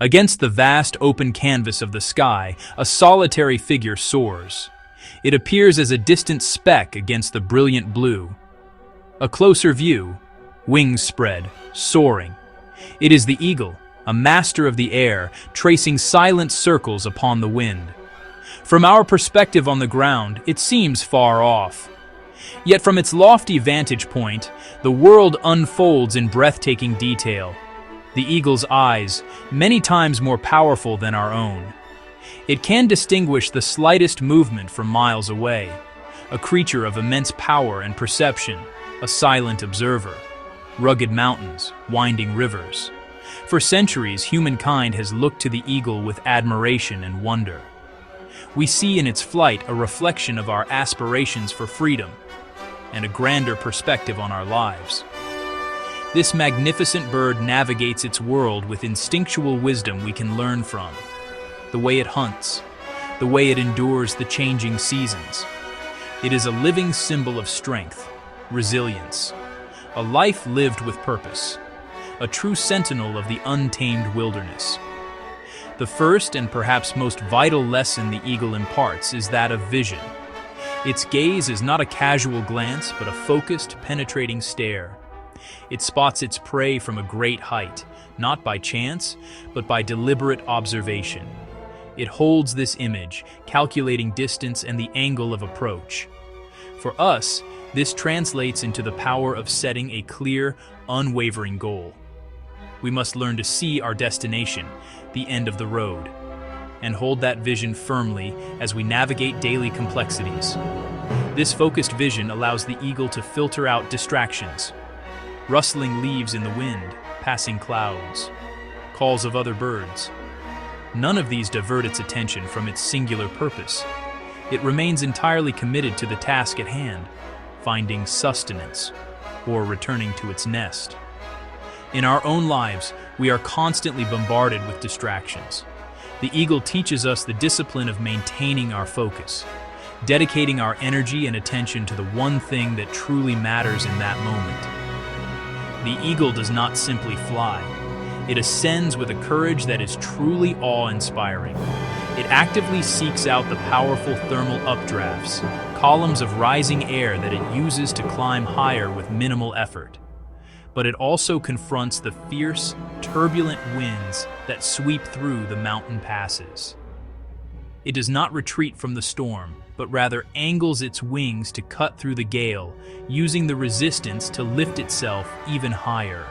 Against the vast open canvas of the sky, a solitary figure soars. It appears as a distant speck against the brilliant blue. A closer view, wings spread, soaring. It is the eagle, a master of the air, tracing silent circles upon the wind. From our perspective on the ground, it seems far off. Yet from its lofty vantage point, the world unfolds in breathtaking detail. The eagle's eyes, many times more powerful than our own. It can distinguish the slightest movement from miles away, a creature of immense power and perception, a silent observer. Rugged mountains, winding rivers. For centuries, humankind has looked to the eagle with admiration and wonder. We see in its flight a reflection of our aspirations for freedom and a grander perspective on our lives. This magnificent bird navigates its world with instinctual wisdom we can learn from. The way it hunts, the way it endures the changing seasons. It is a living symbol of strength, resilience, a life lived with purpose, a true sentinel of the untamed wilderness. The first and perhaps most vital lesson the eagle imparts is that of vision. Its gaze is not a casual glance, but a focused, penetrating stare. It spots its prey from a great height, not by chance, but by deliberate observation. It holds this image, calculating distance and the angle of approach. For us, this translates into the power of setting a clear, unwavering goal. We must learn to see our destination, the end of the road, and hold that vision firmly as we navigate daily complexities. This focused vision allows the eagle to filter out distractions. Rustling leaves in the wind, passing clouds, calls of other birds. None of these divert its attention from its singular purpose. It remains entirely committed to the task at hand, finding sustenance, or returning to its nest. In our own lives, we are constantly bombarded with distractions. The eagle teaches us the discipline of maintaining our focus, dedicating our energy and attention to the one thing that truly matters in that moment. The eagle does not simply fly. It ascends with a courage that is truly awe-inspiring. It actively seeks out the powerful thermal updrafts, columns of rising air that it uses to climb higher with minimal effort. But it also confronts the fierce, turbulent winds that sweep through the mountain passes. It does not retreat from the storm, but rather angles its wings to cut through the gale, using the resistance to lift itself even higher.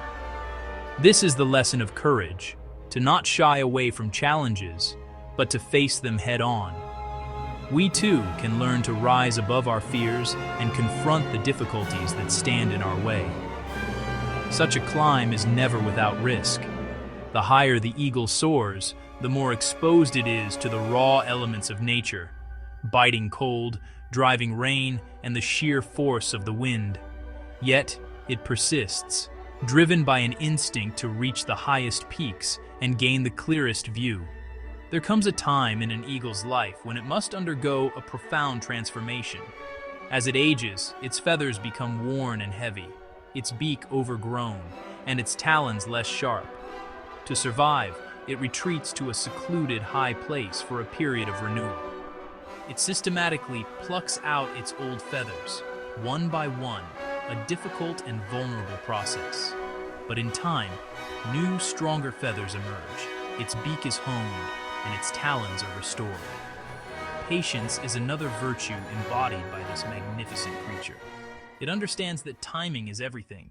This is the lesson of courage, to not shy away from challenges, but to face them head-on. We too can learn to rise above our fears and confront the difficulties that stand in our way. Such a climb is never without risk. The higher the eagle soars, the more exposed it is to the raw elements of nature, biting cold, driving rain, and the sheer force of the wind. Yet, it persists, driven by an instinct to reach the highest peaks and gain the clearest view. There comes a time in an eagle's life when it must undergo a profound transformation. As it ages, its feathers become worn and heavy, its beak overgrown, and its talons less sharp. To survive, it retreats to a secluded high place for a period of renewal. It systematically plucks out its old feathers, one by one, a difficult and vulnerable process. But in time, new, stronger feathers emerge, its beak is honed, and its talons are restored. Patience is another virtue embodied by this magnificent creature. It understands that timing is everything,